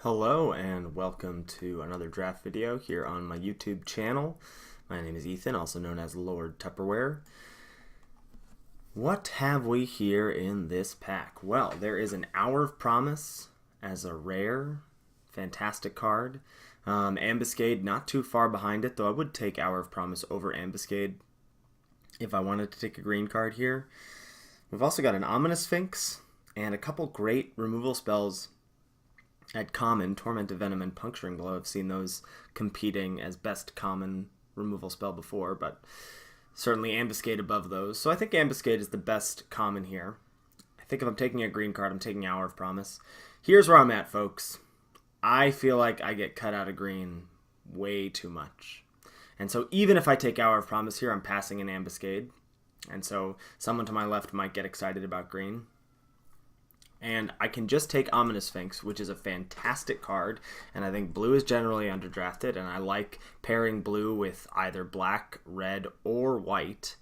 Hello and welcome to another draft video here on my YouTube channel. My name is Ethan, also known as Lord Tupperware. What have we here in this pack? Well, there is an Hour of Promise as a rare, fantastic card. Ambuscade not too far behind it, though I would take Hour of Promise over Ambuscade if I wanted to take a green card here. We've also got an Ominous Sphinx and a couple great removal spells at common. Torment of Venom and Puncturing Blow. I've seen those competing as best common removal spell before, but certainly Ambuscade above those. So I think Ambuscade is the best common here. I think if I'm taking a green card, I'm taking Hour of Promise. Here's where I'm at, folks. I feel like I get cut out of green way too much. And so even if I take Hour of Promise here, I'm passing an Ambuscade. And so someone to my left might get excited about green. And I can just take Ominous Sphinx, which is a fantastic card, and I think blue is generally underdrafted, and I like pairing blue with either black, red, or white,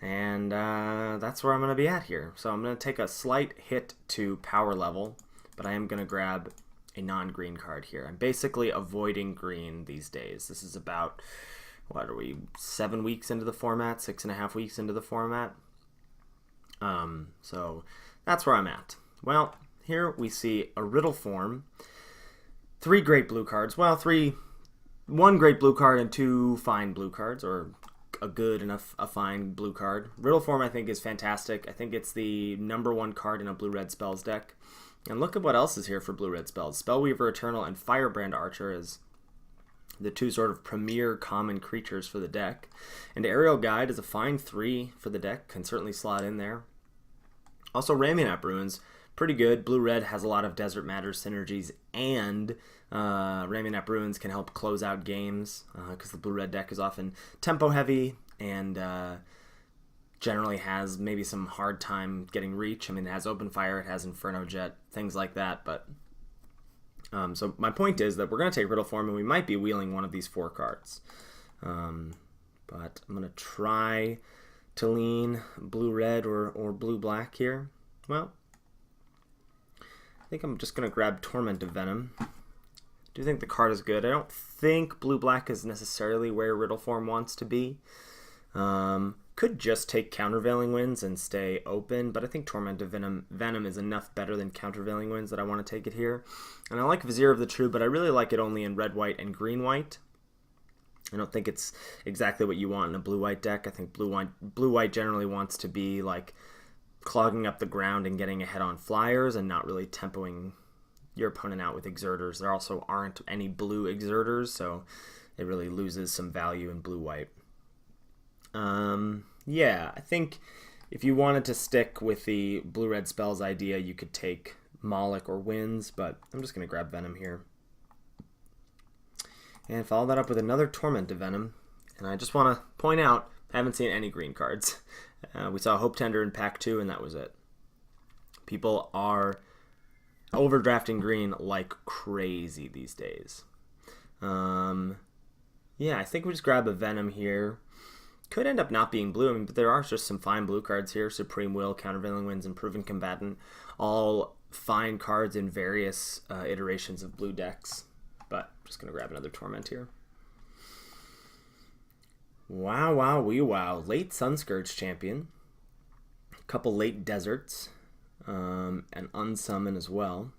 and that's where I'm going to be at here. So I'm going to take a slight hit to power level, but I am going to grab a non-green card here. I'm basically avoiding green these days. This is about, what are we, 7 weeks into the format, 6.5 weeks into the format? So that's where I'm at. Well, here we see a Riddle form, 3 great blue cards. Well, 1 great blue card and 2 fine blue cards, or a good and a fine blue card. Riddle form, I think, is fantastic. I think it's the #1 card in a blue-red spells deck. And look at what else is here for blue-red spells. Spellweaver Eternal and Firebrand Archer is the 2 sort of premier common creatures for the deck. And Aerial Guide is a fine 3 for the deck, can certainly slot in there. Also, Ramunap Ruins, pretty good. Blue-red has a lot of Desert Matters synergies, and Ramunap Ruins can help close out games because the blue-red deck is often tempo-heavy and generally has maybe some hard time getting reach. I mean, it has Open Fire, it has Inferno Jet, things like that. But so my point is that we're going to take Riddle form, and we might be wheeling one of these 4 cards. But I'm going to try to lean blue-red or blue-black here. Well, I think I'm just going to grab Torment of Venom. I do think the card is good. I don't think blue-black is necessarily where Riddle form wants to be. Could just take Countervailing Winds and stay open, but I think Torment of Venom is enough better than Countervailing Winds that I want to take it here. And I like Vizier of the True, but I really like it only in red-white and green-white. I don't think it's exactly what you want in a blue-white deck. I think blue-white generally wants to be like clogging up the ground and getting ahead on flyers and not really tempoing your opponent out with exerters. There also aren't any blue exerters, so it really loses some value in blue-white. Yeah, I think if you wanted to stick with the blue-red spells idea, you could take Moloch or Winds, but I'm just going to grab Venom here. And follow that up with another Torment of Venom. And I just want to point out, I haven't seen any green cards. We saw Hope Tender in Pack 2, and that was it. People are overdrafting green like crazy these days. Yeah, I think we just grab a Venom here. Could end up not being blue, but there are just some fine blue cards here. Supreme Will, Countervailing Winds, and Proven Combatant. All fine cards in various iterations of blue decks. But I'm just going to grab another Torment here. Wow, wow, wee wow. Late Sunscourge Champion. A couple late Deserts. And Unsummon as well.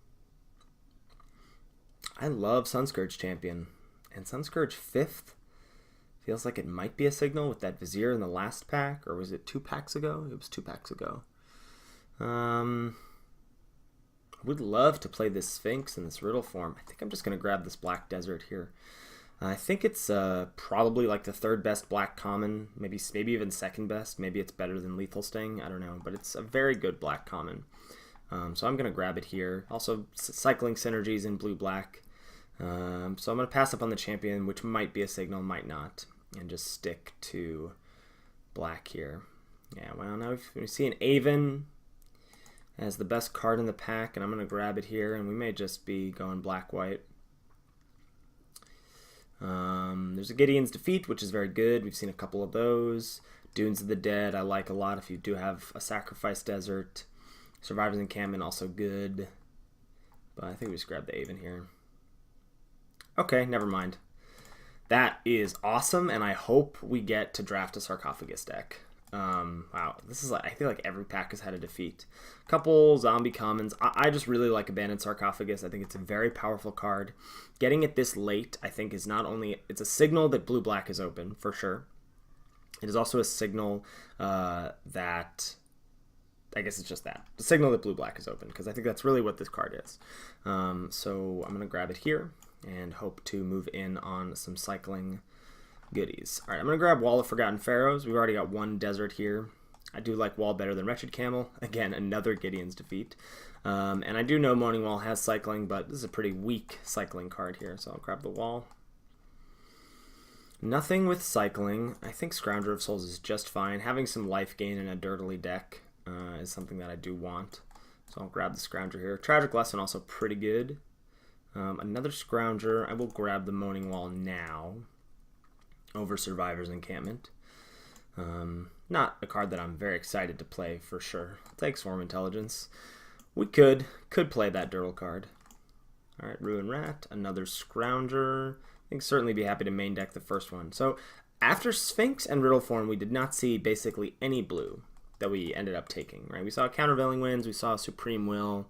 I love Sunscourge Champion. And Sunscourge 5th feels like it might be a signal with that Vizier in the last pack. Or was it 2 packs ago? It was 2 packs ago. I would love to play this Sphinx in this Riddle form. I think I'm just going to grab this Black Desert here. I think it's probably like the 3rd best black common, maybe even 2nd best. Maybe it's better than Lethal Sting. I don't know, but it's a very good black common. So I'm going to grab it here. Also, cycling synergies in blue-black. So I'm going to pass up on the champion, which might be a signal, might not, and just stick to black here. Yeah, well, now we see an Avon as the best card in the pack, and I'm going to grab it here, and we may just be going black-white. There's a Gideon's Defeat, which is very good. We've seen a couple of those. Dunes of the Dead, I like a lot if you do have a Sacrifice Desert. Survivor's Encampment, also good. But I think we just grab the Avon here. Okay, never mind. That is awesome, and I hope we get to draft a Sarcophagus deck. Wow, this is like, I feel like every pack has had a defeat. Couple zombie commons. I just really like Abandoned Sarcophagus. I think it's a very powerful card. Getting it this late, I think, is not only, it's a signal that blue-black is open, for sure. It is also a signal that, I guess it's just that. The signal that blue-black is open, because I think that's really what this card is. So I'm going to grab it here and hope to move in on some cycling goodies. All right, I'm going to grab Wall of Forgotten Pharaohs. We've already got one desert here. I do like Wall better than Wretched Camel. Again, another Gideon's Defeat. And I do know Moaning Wall has cycling, but this is a pretty weak cycling card here, so I'll grab the Wall. Nothing with cycling. I think Scrounger of Souls is just fine. Having some life gain in a dirtily deck is something that I do want. So I'll grab the Scrounger here. Tragic Lesson also pretty good. Another Scrounger. I will grab the Moaning Wall now over Survivor's Encampment. Not a card that I'm very excited to play for sure. I'll take Swarm Intelligence. We could play that Dirtle card. Alright, Ruin Rat, another Scrounger. I think certainly be happy to main deck the first one. So after Sphinx and Riddle Form, we did not see basically any blue that we ended up taking, right? We saw Countervailing Winds, we saw Supreme Will,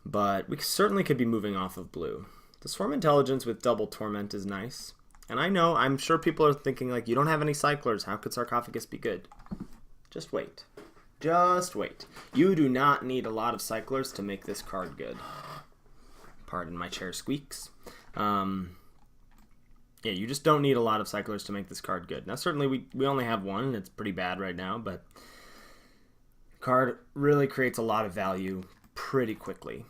but we certainly could be moving off of blue. The Swarm Intelligence with Double Torment is nice. And I know, I'm sure people are thinking, like, you don't have any cyclers. How could Sarcophagus be good? Just wait. Just wait. You do not need a lot of cyclers to make this card good. Pardon my chair squeaks. Yeah, you just don't need a lot of cyclers to make this card good. Now, certainly, we only have one, and it's pretty bad right now, but the card really creates a lot of value pretty quickly.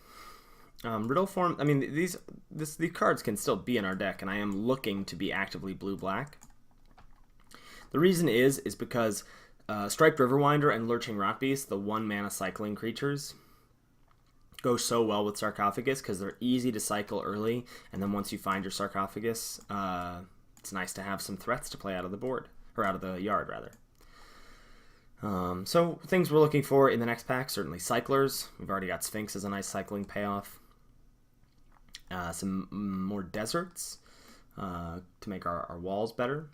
Riddle Form, I mean, these cards can still be in our deck, and I am looking to be actively blue-black. The reason is because Striped Riverwinder and Lurching Rotbeast, the 1-mana cycling creatures, go so well with Sarcophagus because they're easy to cycle early, and then once you find your Sarcophagus, it's nice to have some threats to play out of the board, or out of the yard, rather. So things we're looking for in the next pack, certainly cyclers. We've already got Sphinx as a nice cycling payoff. Some more deserts to make our walls better.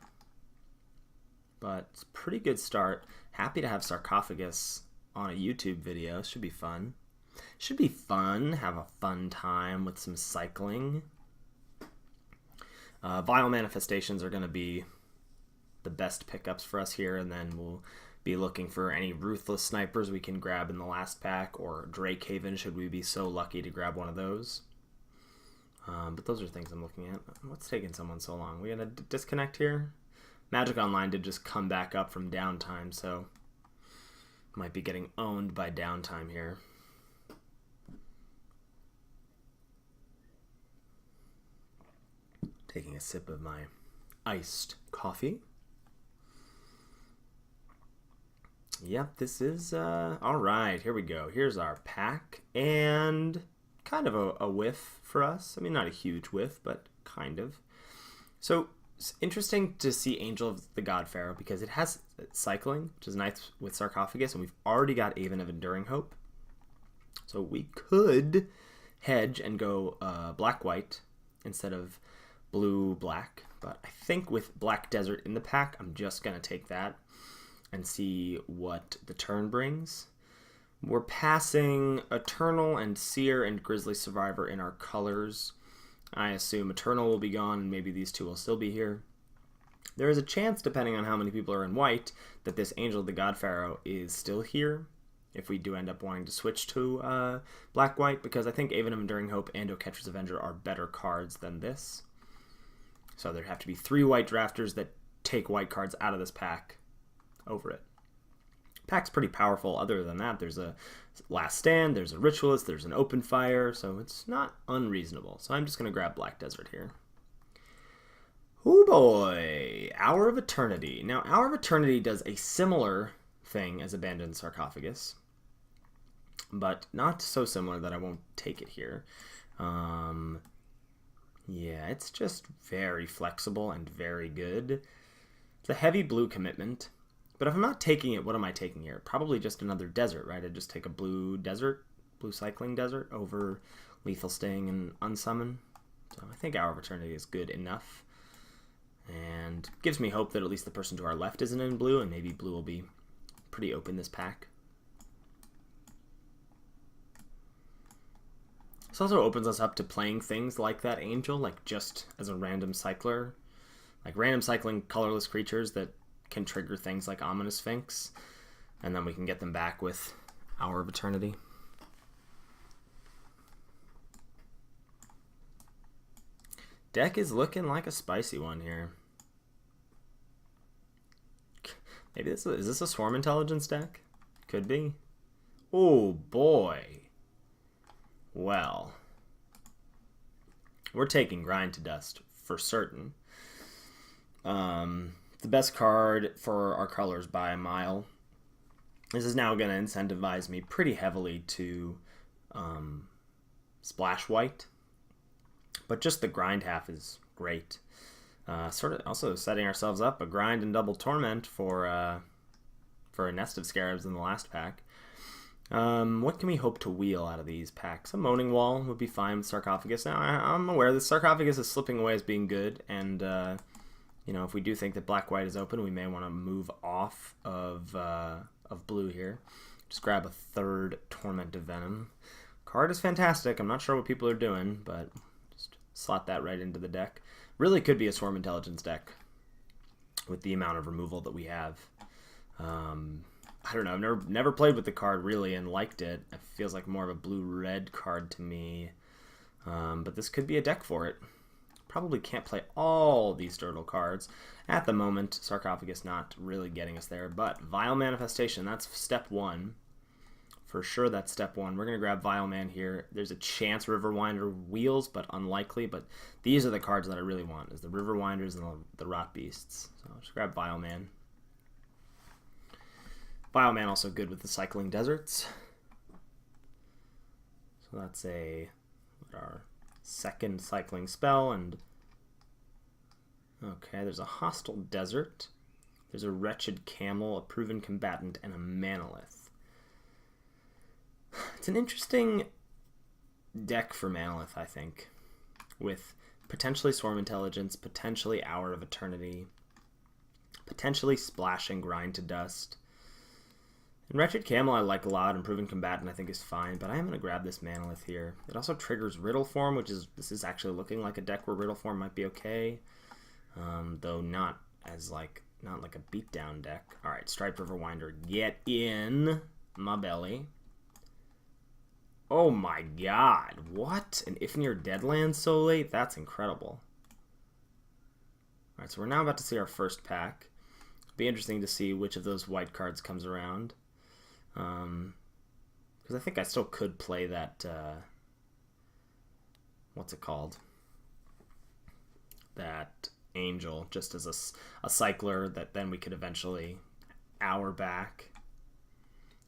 But it's a pretty good start. Happy to have Sarcophagus on a YouTube video. Should be fun. Should be fun. Have a fun time with some cycling. Vile Manifestations are going to be the best pickups for us here, and then we'll be looking for any Ruthless Snipers we can grab in the last pack, or Drake Haven should we be so lucky to grab one of those. But those are things I'm looking at. What's taking someone so long? We got a disconnect here? Magic Online did just come back up from downtime, so might be getting owned by downtime here. Taking a sip of my iced coffee. Yep, this is, alright, here we go. Here's our pack, and kind of a whiff for us. I mean, not a huge whiff, but kind of. So, it's interesting to see Angel of the God Pharaoh, because it has cycling, which is nice with Sarcophagus, and we've already got Aven of Enduring Hope. So we could hedge and go black-white instead of blue-black, but I think with Black Desert in the pack, I'm just going to take that and see what the turn brings. We're passing Eternal and Seer and Grizzly Survivor in our colors. I assume Eternal will be gone, and maybe these two will still be here. There is a chance, depending on how many people are in white, that this Angel of the God Pharaoh is still here, if we do end up wanting to switch to black-white, because I think Aven of Enduring Hope and Oketcher's Avenger are better cards than this. So there'd have to be 3 white drafters that take white cards out of this pack over it. Pack's pretty powerful. Other than that, there's a Last Stand, there's a Ritualist, there's an Open Fire, so it's not unreasonable. So I'm just going to grab Black Desert here. Oh boy! Hour of Eternity. Now, Hour of Eternity does a similar thing as Abandoned Sarcophagus, but not so similar that I won't take it here. Yeah, it's just very flexible and very good. It's a heavy blue commitment. But if I'm not taking it, what am I taking here? Probably just another desert, right? I'd just take a blue desert, blue cycling desert over Lethal Sting and Unsummon. So I think Hour of Eternity is good enough. And gives me hope that at least the person to our left isn't in blue, and maybe blue will be pretty open this pack. This also opens us up to playing things like that Angel, like just as a random cycler. Like random cycling colorless creatures that can trigger things like Ominous Sphinx. And then we can get them back with Hour of Eternity. Deck is looking like a spicy one here. Maybe is this a Swarm Intelligence deck? Could be. Oh boy. Well. We're taking Grind to Dust for certain. The best card for our colors by a mile. This is now going to incentivize me pretty heavily to splash white. But just the grind half is great. Sort of also setting ourselves up a grind and double torment for a Nest of Scarabs in the last pack. What can we hope to wheel out of these packs? A Moaning Wall would be fine with Sarcophagus. Now, I'm aware the Sarcophagus is slipping away as being good, and you know, if we do think that black-white is open, we may want to move off of blue here. Just grab a third Torment of Venom. Card is fantastic. I'm not sure what people are doing, but just slot that right into the deck. Really could be a Swarm Intelligence deck with the amount of removal that we have. I don't know. I've never played with the card really and liked it. It feels like more of a blue-red card to me. But this could be a deck for it. Probably can't play all these Dirtle cards. At the moment, Sarcophagus not really getting us there. But Vile Manifestation, that's step one. For sure, that's step one. We're going to grab Vile Man here. There's a chance Riverwinder wheels, but unlikely. But these are the cards that I really want, is the Riverwinders and the Rot Beasts. So I'll just grab Vile Man. Vile Man also good with the Cycling Deserts. So that's our second cycling spell. And okay, there's a Hostile Desert. There's a Wretched Camel, a Proven Combatant, and a Manolith. It's an interesting deck for Manolith, I think, with potentially Swarm Intelligence, potentially Hour of Eternity, potentially Splash and Grind to Dust. And Wretched Camel I like a lot, and Proven Combatant I think is fine, but I am going to grab this Manolith here. It also triggers Riddle Form, this is actually looking like a deck where Riddle Form might be okay, though not like a beatdown deck. All right, Striped Riverwinder, get in my belly. Oh my god, what? An Ifnir Deadlands so late? That's incredible. Alright, so we're now about to see our first pack. It'll be interesting to see which of those white cards comes around. Because I think I still could play that, what's it called? That Angel, just as a cycler that then we could eventually hour back.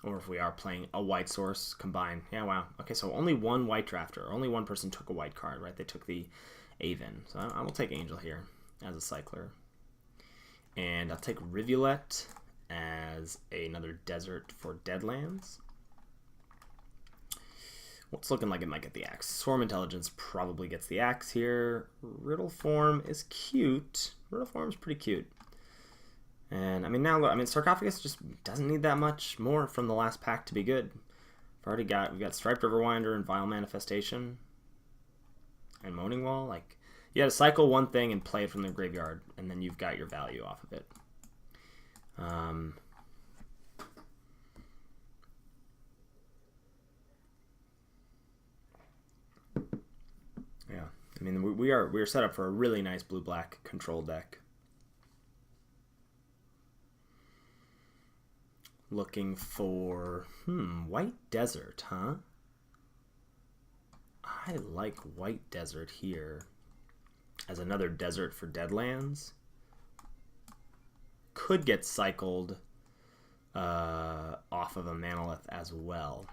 Or if we are playing a white source, combine. Yeah, wow. Okay, so only one white drafter. Only one person took a white card, right? They took the Aven. So I will take Angel here as a cycler. And I'll take Rivulet as another desert for Deadlands. What's looking like it might get the axe? Swarm Intelligence probably gets the axe here. Riddle Form is cute. Riddle Form is pretty cute. And I mean Sarcophagus just doesn't need that much more from the last pack to be good. We've got Striped Riverwinder and Vile Manifestation and Moaning Wall. Like, you gotta cycle one thing and play it from the graveyard, and then you've got your value off of it. Yeah, I mean we are set up for a really nice blue-black control deck. Looking for, White Desert, huh? I like White Desert here as another desert for Deadlands. Could get cycled off of a Manolith as well.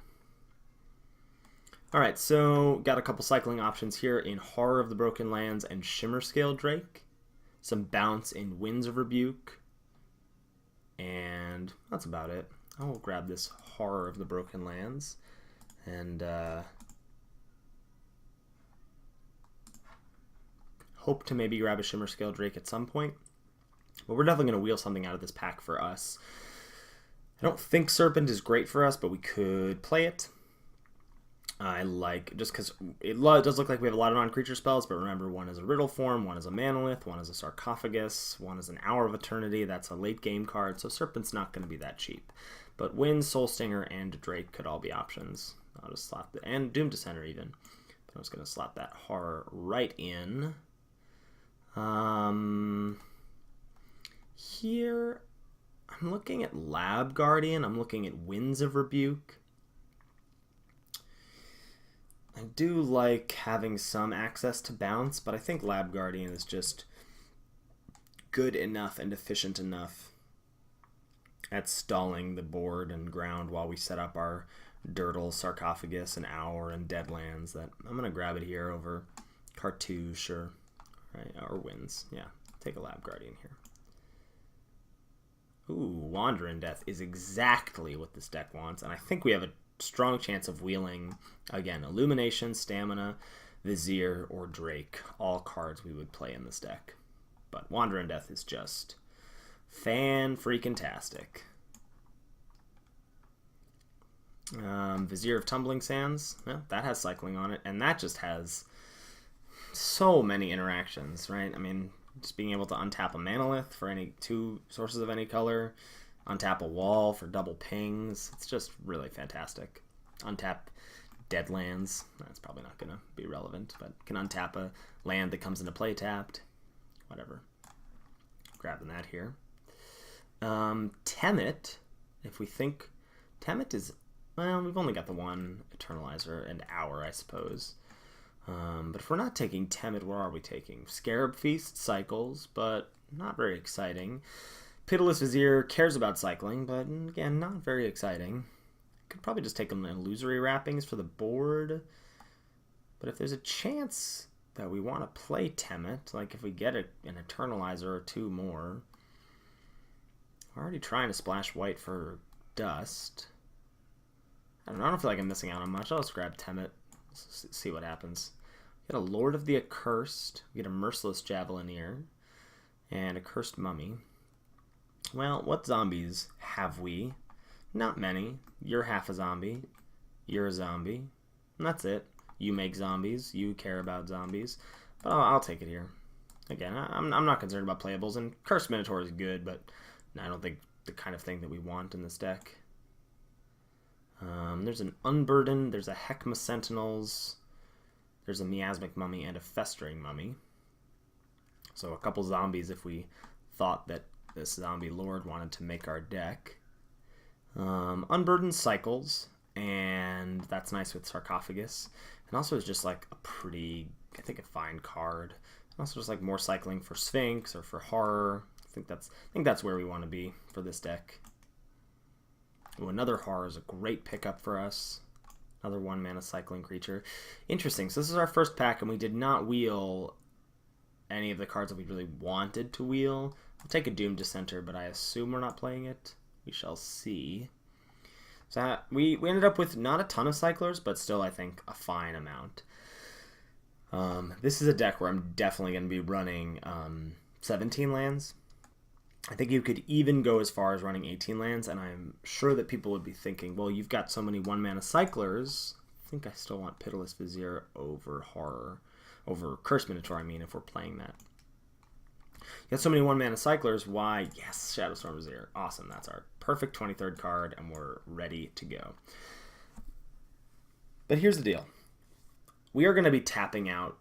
Alright, so got a couple cycling options here in Horror of the Broken Lands and Shimmerscale Drake. Some bounce in Winds of Rebuke. And that's about it. I will grab this Horror of the Broken Lands. And hope to maybe grab a Shimmer Scale Drake at some point. But we're definitely going to wheel something out of this pack for us. I don't think Serpent is great for us, but we could play it. I like, just because it does look like we have a lot of non-creature spells, but remember, one is a Riddle Form, one is a Manolith, one is a Sarcophagus, one is an Hour of Eternity. That's a late game card, so Serpent's not going to be that cheap. But Wind, Soul Stinger, and Drake could all be options. I'll just slot that, and Doom Descender even. But I'm just going to slot that horror right in. Here, I'm looking at Lab Guardian. I'm looking at Winds of Rebuke. I do like having some access to bounce, but I think Lab Guardian is just good enough and efficient enough at stalling the board and ground while we set up our Dirtle, Sarcophagus, and Hour, and Deadlands that I'm going to grab it here over Cartouche, sure. Right, or Winds. Yeah, take a Lab Guardian here. Ooh, Wander in Death is exactly what this deck wants, and I think we have a strong chance of wheeling, again, Illumination, Stamina, Vizier, or Drake. All cards we would play in this deck. But Wander in Death is just fan-freaking-tastic. Vizier of Tumbling Sands, yeah, that has cycling on it, and that just has so many interactions, right? I mean, just being able to untap a Manolith for any 2 sources of any color, untap a wall for double pings. It's just really fantastic. Untap Deadlands. That's probably not going to be relevant, but can untap a land that comes into play tapped. Whatever. Grabbing that here. Temet, if we think... Temet is... Well, we've only got the one Eternalizer and Hour, I suppose. But if we're not taking Temet, what are we taking? Scarab Feast cycles, but not very exciting. Pitiless Vizier cares about cycling, but again, not very exciting. Could probably just take them Illusory Wrappings for the board. But if there's a chance that we want to play Temet, like if we get an Eternalizer or 2 more, we're already trying to splash white for Dust. I don't feel like I'm missing out on much. I'll just grab Temet, see what happens. Get a Lord of the Accursed, get a Merciless Javelineer, and a Cursed Mummy. Well, what zombies have we? Not many. You're half a zombie. You're a zombie. And that's it. You make zombies. You care about zombies. But I'll take it here. Again, I'm not concerned about playables, and Cursed Minotaur is good, but I don't think the kind of thing that we want in this deck. There's an Unburden, there's a Heckma Sentinels, there's a Miasmic Mummy, and a Festering Mummy. So a couple zombies if we thought that this zombie lord wanted to make our deck. Unburden cycles, and that's nice with Sarcophagus. And also it's just like a pretty, I think, a fine card. And also just like more cycling for Sphinx or for Horror. I think that's where we want to be for this deck. Ooh, another Horror is a great pickup for us. Another 1-mana cycling creature. Interesting. So this is our first pack, and we did not wheel any of the cards that we really wanted to wheel. I'll take a Doom Dissenter, but I assume we're not playing it. We shall see. So we ended up with not a ton of cyclers, but still, I think, a fine amount. This is a deck where I'm definitely going to be running 17 lands. I think you could even go as far as running 18 lands, and I'm sure that people would be thinking, well, you've got so many 1-mana cyclers. I think I still want Pitiless Vizier over Horror. Over Cursed Minotaur, I mean, if we're playing that. You got so many 1-mana cyclers, why? Yes, Shadowstorm Vizier. Awesome, that's our perfect 23rd card, and we're ready to go. But here's the deal. We are going to be tapping out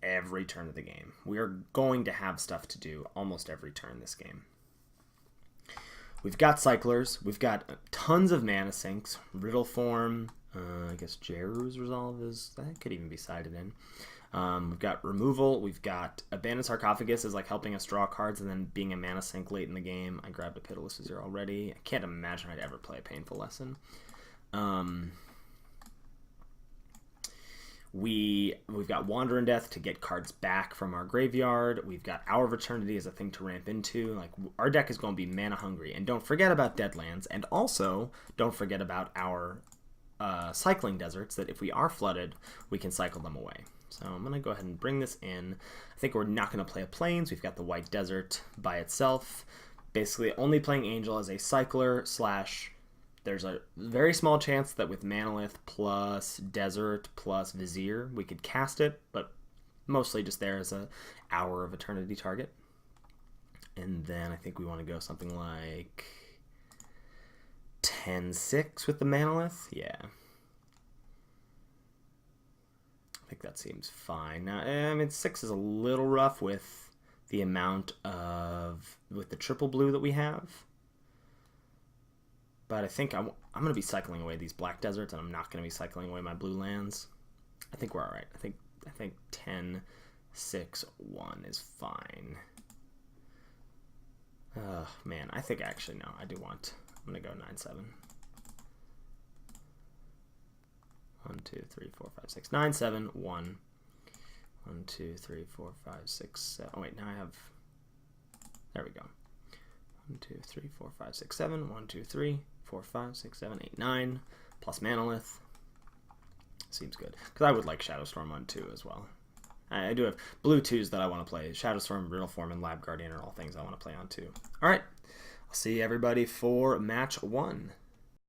every turn of the game. We are going to have stuff to do almost every turn this game. We've got cyclers. We've got tons of mana sinks. Riddle Form. I guess Jeru's Resolve that could even be sided in. We've got removal. We've got Abandoned Sarcophagus is like helping us draw cards and then being a mana sink late in the game. I grabbed a Pitiless Vizier already. I can't imagine I'd ever play a Painful Lesson. We've got Wander in Death to get cards back from our graveyard. We've got Hour of Eternity as a thing to ramp into. Like, our deck is going to be mana hungry. And don't forget about Deadlands. And also, don't forget about our cycling deserts, that if we are flooded, we can cycle them away. So I'm going to go ahead and bring this in. I think we're not going to play a Plains. We've got the White Desert by itself. Basically, only playing Angel as a cycler / there's a very small chance that with Manolith plus Desert plus Vizier, we could cast it, but mostly just there as a Hour of Eternity target. And then I think we want to go something like 10-6 with the Manolith. Yeah. I think that seems fine. Now, I mean, 6 is a little rough with the amount of, with the triple blue that we have. But I think I'm going to be cycling away these black deserts, and I'm not going to be cycling away my blue lands. I think we're all right. I think 10-6-1 is fine. Man, I think actually, no, I do want, I'm going to go 9-7. 1, 2, 3, 4, 5, 6, 9, 7, 1. 1, 2, 3, 4, 5, 6, 7. Oh, wait, now I have, there we go. 1, 2, 3, 4, 5, 6, 7. 1, 2, 3, 4, 5, 6, 7, 8, 9. Plus Manolith. Seems good. Because I would like Shadowstorm on 2 as well. I do have blue 2s that I want to play. Shadowstorm, Riddle Form, and Lab Guardian are all things I want to play on 2. Alright. I'll see everybody for match 1.